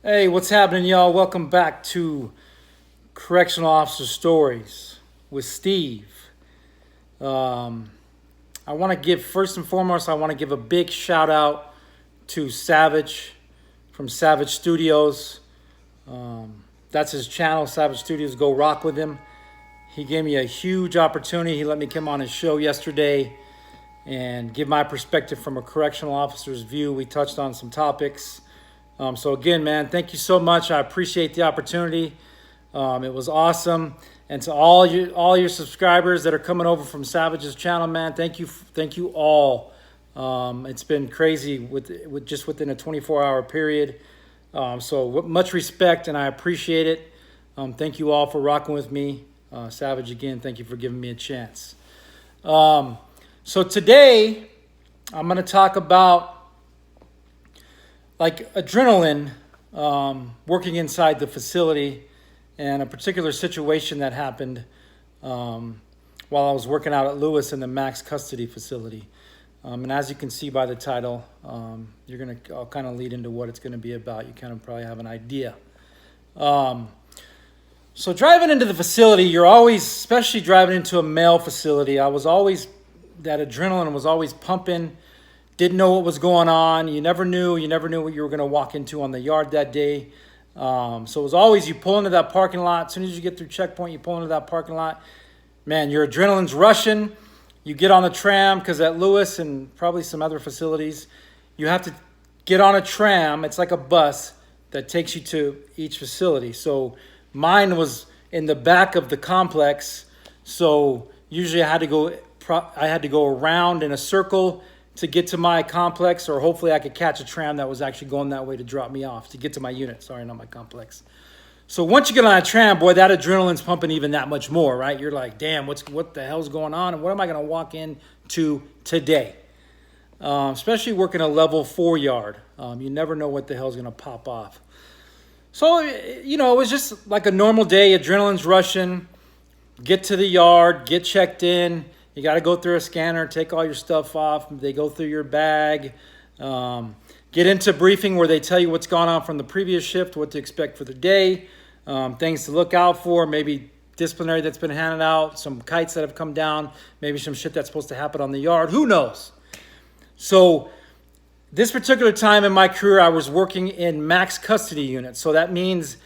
Hey, what's happening, y'all? Welcome back to Correctional Officer Stories with Steve. I want to give, first and foremost, I want to give a big shout out to Savage from Savage Studios. That's his channel, Savage Studios. Go rock with him. He gave me a huge opportunity. He let me come on his show yesterday and give my perspective from a correctional officer's view. We touched on some topics. So again, man, thank you so much. I appreciate the opportunity. It was awesome. And to all your subscribers that are coming over from Savage's channel, man, thank you all. It's been crazy with just within a 24-hour period. So much respect, and I appreciate it. Thank you all for rocking with me. Savage, again, thank you for giving me a chance. So today, I'm going to talk about like adrenaline working inside the facility, and a particular situation that happened while I was working out at Lewis in the max custody facility. And as you can see by the title, I'll kind of lead into what it's going to be about. You kind of probably have an idea. So driving into the facility, you're always, especially driving into a male facility, that adrenaline was always pumping. Didn't know what was going on. You never knew what you were going to walk into on the yard that day. So it was always, you pull into that parking lot. As soon as you get through checkpoint, you pull into that parking lot. Man, your adrenaline's rushing. You get on the tram, because at Lewis and probably some other facilities, you have to get on a tram. It's like a bus that takes you to each facility. So mine was in the back of the complex. So usually I had to go around in a circle to get to my complex, or hopefully I could catch a tram that was actually going that way to drop me off to get to my unit. Sorry, not my complex. So once you get on a tram, boy, that adrenaline's pumping even that much more, right? You're like, damn, what the hell's going on? And what am I going to walk into today? Especially working a level 4 yard. You never know what the hell's going to pop off. So, it was just like a normal day. Adrenaline's rushing. Get to the yard, get checked in. You got to go through a scanner, take all your stuff off. They go through your bag. Get into briefing where they tell you what's gone on from the previous shift, what to expect for the day, things to look out for, maybe disciplinary that's been handed out, some kites that have come down, maybe some shit that's supposed to happen on the yard. Who knows? So this particular time in my career, I was working in max custody units. So that means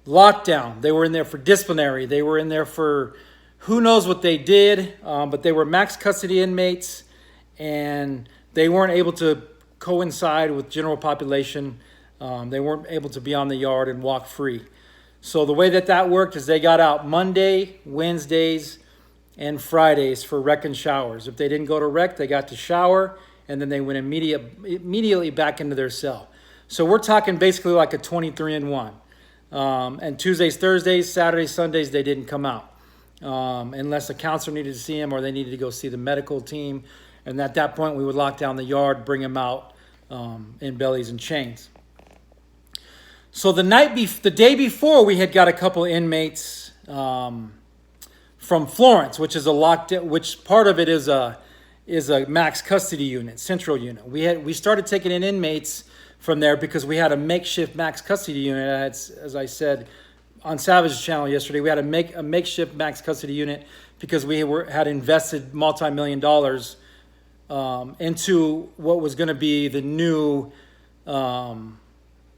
lockdown. They were in there for disciplinary. They were in there for who knows what they did, but they were max custody inmates, and they weren't able to coincide with general population. They weren't able to be on the yard and walk free. So the way that worked is they got out Monday, Wednesdays, and Fridays for rec and showers. If they didn't go to rec, they got to shower, and then they went immediately back into their cell. So we're talking basically like a 23-in-1. And Tuesdays, Thursdays, Saturdays, Sundays, they didn't come out. Unless a counselor needed to see him or they needed to go see the medical team. And at that point, we would lock down the yard, bring him out in bellies and chains. So the day before, we had got a couple inmates from Florence, which is which part of it is a max custody unit, central unit. We started taking in inmates from there because we had a makeshift max custody unit. As I said on Savage's channel yesterday, we had a makeshift max custody unit because we had invested multi-million dollars into what was going to be the new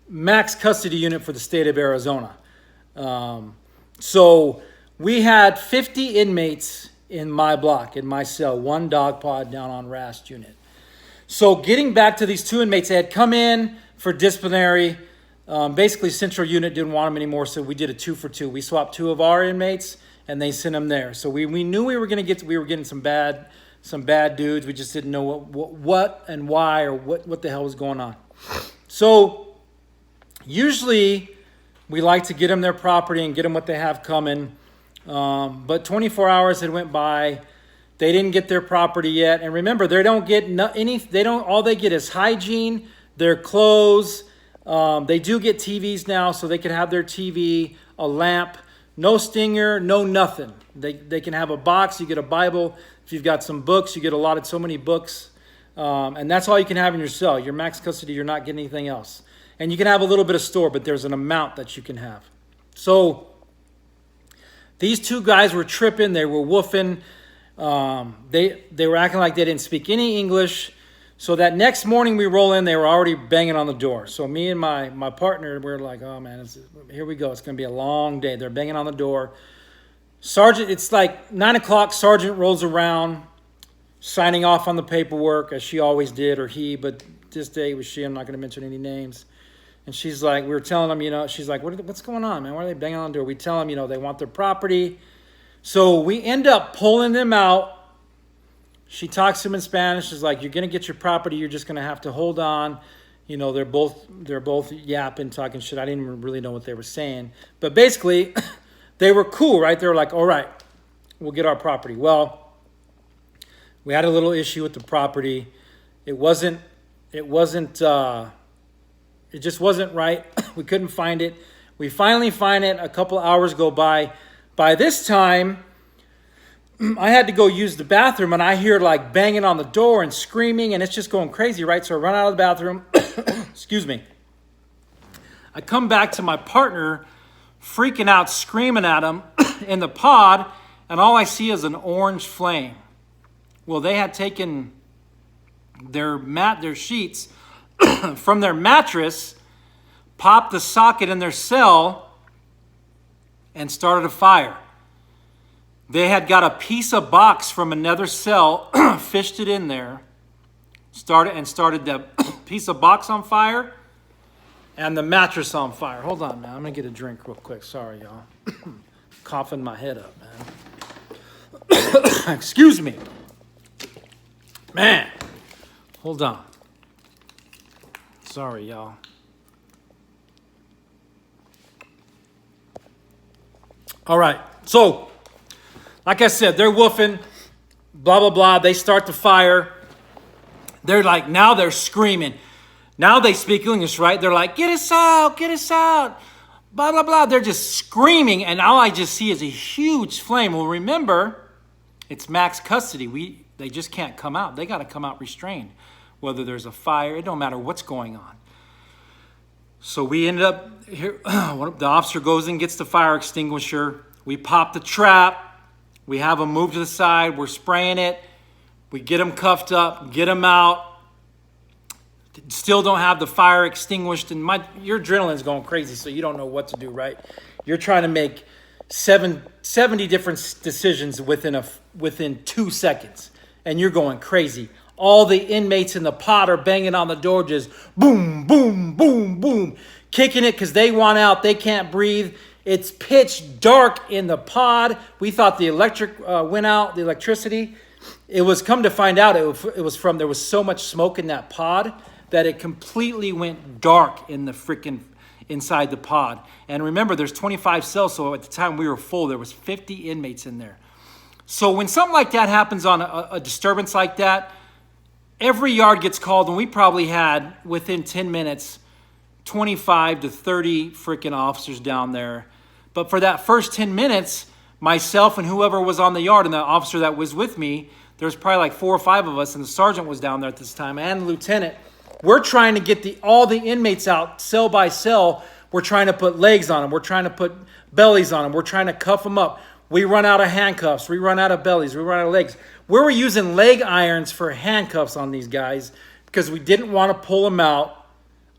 max custody unit for the state of Arizona. So we had 50 inmates in my block, in my cell, one dog pod down on RAST unit. So getting back to these two inmates, they had come in for disciplinary. Basically, central unit didn't want them anymore, so we did a 2-for-2. We swapped 2 of our inmates, and they sent them there. So we knew we were getting some bad dudes. We just didn't know what and why, or what the hell was going on. So usually we like to get them their property and get them what they have coming. But 24 hours had went by. They didn't get their property yet. And remember, they don't get all they get is hygiene, their clothes. They do get TVs now, so they can have their TV, a lamp, no stinger, no nothing. They can have a box. You get a Bible. If you've got some books, you get so many books. And that's all you can have in your cell. Your max custody, you're not getting anything else. And you can have a little bit of store, but there's an amount that you can have. So these two guys were tripping. They were woofing. They were acting like they didn't speak any English. So that next morning we roll in, they were already banging on the door. So me and my partner, we're like, oh man, here we go. It's going to be a long day. They're banging on the door. Sergeant, it's like 9 o'clock. Sergeant rolls around, signing off on the paperwork, as she always did, or he, but this day it was she. I'm not going to mention any names. And she's like, we were telling them, she's like, what's going on, man? Why are they banging on the door? We tell them, they want their property. So we end up pulling them out. She talks to him in Spanish. She's like, you're going to get your property. You're just going to have to hold on. They're both yapping, talking shit. I didn't even really know what they were saying. But basically, they were cool, right? They were like, all right, we'll get our property. Well, we had a little issue with the property. It just wasn't right. We couldn't find it. We finally find it. A couple hours go by. By this time, I had to go use the bathroom, and I hear like banging on the door and screaming, and it's just going crazy, right? So I run out of the bathroom. Excuse me. I come back to my partner, freaking out, screaming at him in the pod, and all I see is an orange flame. Well, they had taken their sheets from their mattress, popped the socket in their cell, and started a fire. They had got a piece of box from another cell, fished it in there, started the piece of box on fire and the mattress on fire. Hold on, man. I'm going to get a drink real quick. Sorry, y'all. Coughing my head up, man. Excuse me. Man. Hold on. Sorry, y'all. All right. So, like I said, they're woofing, blah, blah, blah. They start the fire. They're like, now they're screaming. Now they speak English, right? They're like, get us out, blah, blah, blah. They're just screaming, and all I just see is a huge flame. Well, remember, it's max custody. They just can't come out. They got to come out restrained. Whether there's a fire, it don't matter what's going on. So we ended up here. The officer goes and gets the fire extinguisher. We pop the trap. We have them move to the side. We're spraying it. We get them cuffed up, get them out. Still don't have the fire extinguished. And your adrenaline's going crazy, so you don't know what to do, right? You're trying to make 70 different decisions within 2 seconds. And you're going crazy. All the inmates in the pod are banging on the door, just boom, boom, boom, boom, kicking it because they want out. They can't breathe. It's pitch dark in the pod. We thought the electric went out, the electricity. It was come to find out it was from there was so much smoke in that pod that it completely went dark in the freaking inside the pod. And remember, there's 25 cells, so at the time we were full, there was 50 inmates in there. So when something like that happens on a disturbance like that, every yard gets called, and we probably had, within 10 minutes, 25 to 30 freaking officers down there. But for that first 10 minutes, myself and whoever was on the yard and the officer that was with me, there was probably like 4 or 5 of us, and the sergeant was down there at this time, and the lieutenant. We're trying to get all the inmates out cell by cell. We're trying to put legs on them. We're trying to put bellies on them. We're trying to cuff them up. We run out of handcuffs. We run out of bellies. We run out of legs. We were using leg irons for handcuffs on these guys because we didn't want to pull them out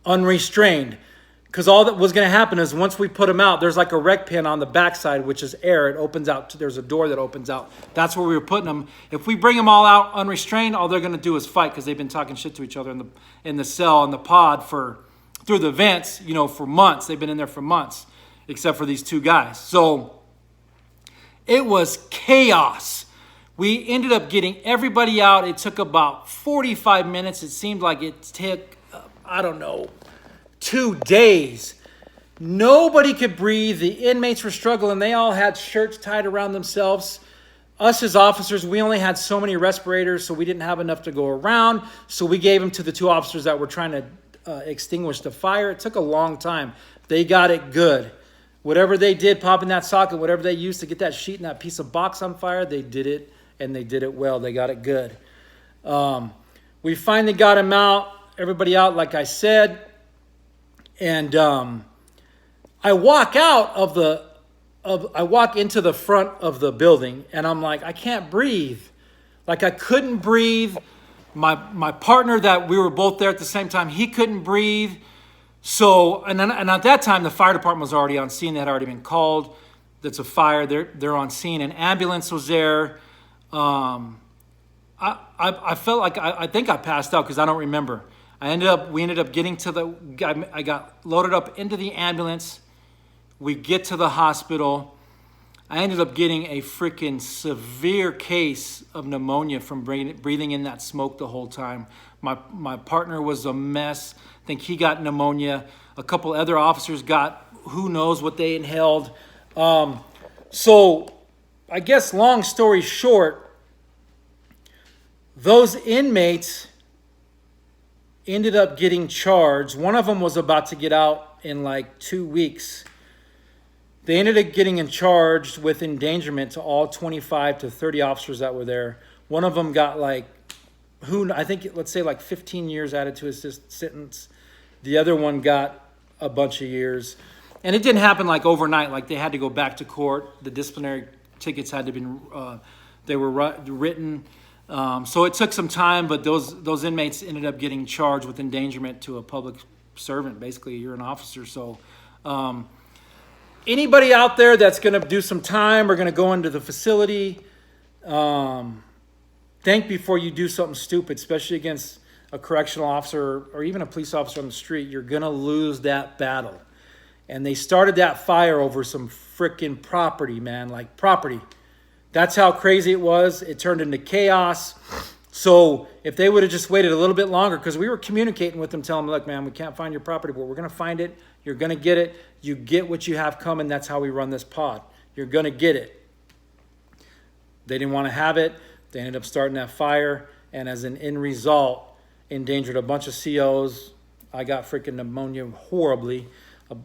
unrestrained. Because all that was going to happen is once we put them out, there's like a rec pin on the backside, which is air. It opens out. There's a door that opens out. That's where we were putting them. If we bring them all out unrestrained, all they're going to do is fight because they've been talking shit to each other in the cell, in the pod through the vents, for months. They've been in there for months, except for these 2 guys. So it was chaos. We ended up getting everybody out. It took about 45 minutes. It seemed like it took, 2 days. Nobody could breathe. The inmates were struggling. They all had shirts tied around themselves. Us as officers, we only had so many respirators, so we didn't have enough to go around. So we gave them to the 2 officers that were trying to extinguish the fire. It took a long time. They got it good. Whatever they did, popping that socket, whatever they used to get that sheet and that piece of box on fire, they did it, and they did it well. They got it good. We finally got them out, everybody out, like I said. And I walk out of I walk into the front of the building, and I'm like, I can't breathe. Like, I couldn't breathe. My partner, that we were both there at the same time, he couldn't breathe. So, and at that time, the fire department was already on scene. They had already been called. That's a fire. They're on scene. An ambulance was there. I felt like I think I passed out because I don't remember. We ended up getting to I got loaded up into the ambulance. We get to the hospital. I ended up getting a freaking severe case of pneumonia from breathing in that smoke the whole time. My partner was a mess. I think he got pneumonia. A couple other officers got who knows what they inhaled. So I guess long story short, those inmates ended up getting charged. One of them was about to get out in like 2 weeks. They ended up getting charged with endangerment to all 25 to 30 officers that were there. One of them got let's say 15 years added to his sentence. The other one got a bunch of years. And it didn't happen like overnight. Like, they had to go back to court. The disciplinary tickets had to be, they were written. So it took some time, but those inmates ended up getting charged with endangerment to a public servant. Basically, you're an officer. So anybody out there that's going to do some time or going to go into the facility, think before you do something stupid, especially against a correctional officer or even a police officer on the street. You're going to lose that battle. And they started that fire over some freaking property, man, like property. That's how crazy it was. It turned into chaos. So if they would have just waited a little bit longer, because we were communicating with them, telling them, look, man, we can't find your property, but we're going to find it. You're going to get it. You get what you have coming. That's how we run this pod. You're going to get it. They didn't want to have it. They ended up starting that fire. And as an end result, endangered a bunch of COs. I got freaking pneumonia horribly.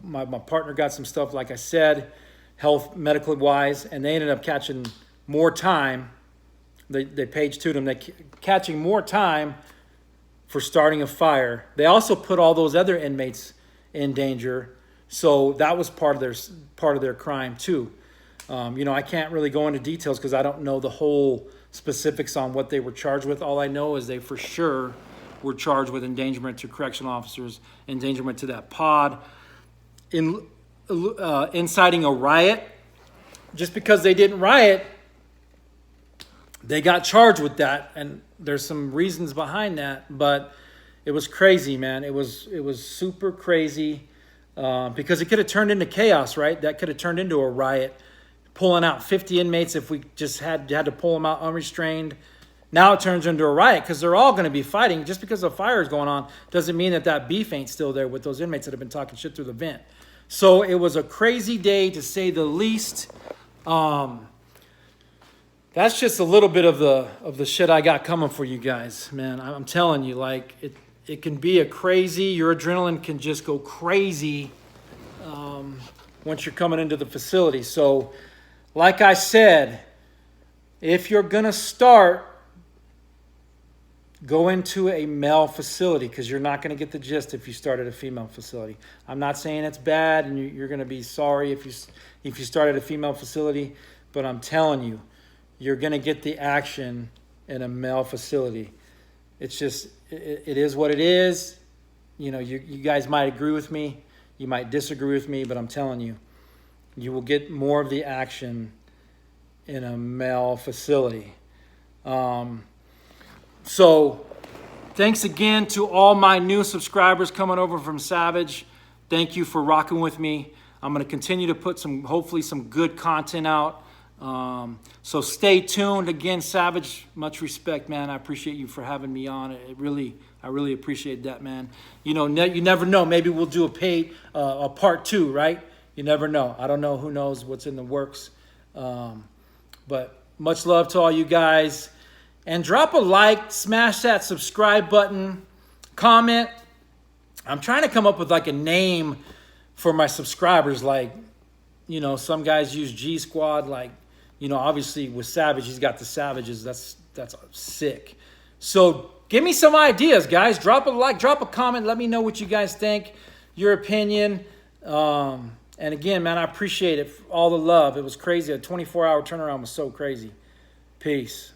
My partner got some stuff, like I said, health, medical wise, and they ended up catching more time. They page two'd them. They catching more time for starting a fire. They also put all those other inmates in danger, so that was part of their crime too. I can't really go into details because I don't know the whole specifics on what they were charged with. All I know is they for sure were charged with endangerment to correctional officers, endangerment to that pod, inciting a riot. Just because they didn't riot, they got charged with that, and there's some reasons behind that, but it was crazy, man. It was super crazy, because it could have turned into chaos, right? That could have turned into a riot, pulling out 50 inmates if we just had to pull them out unrestrained. Now it turns into a riot because they're all going to be fighting. Just because a fire is going on doesn't mean that beef ain't still there with those inmates that have been talking shit through the vent. So it was a crazy day, to say the least. That's just a little bit of the shit I got coming for you guys, man. I'm telling you, like, it can be your adrenaline can just go crazy once you're coming into the facility. So, like I said, if you're going to start, go into a male facility, because you're not going to get the gist if you start at a female facility. I'm not saying it's bad and you're going to be sorry if you start at a female facility, but I'm telling you, you're going to get the action in a male facility. It's just, it is what it is. You guys might agree with me. You might disagree with me, but I'm telling you, you will get more of the action in a male facility. So thanks again to all my new subscribers coming over from Savage. Thank you for rocking with me. I'm going to continue to put hopefully some good content out. So stay tuned. Again, Savage, much respect, man. I appreciate you for having me on. I really appreciate that, man. You never know. Maybe we'll do a part 2, right? You never know. I don't know. Who knows what's in the works. But much love to all you guys. And drop a like, smash that subscribe button, comment. I'm trying to come up with like a name for my subscribers. Like, some guys use G Squad. Like, obviously with Savage, he's got the Savages. That's sick. So give me some ideas, guys. Drop a like, drop a comment. Let me know what you guys think. your opinion. And again, man, I appreciate it. All the love. It was crazy. A 24-hour turnaround was so crazy. Peace.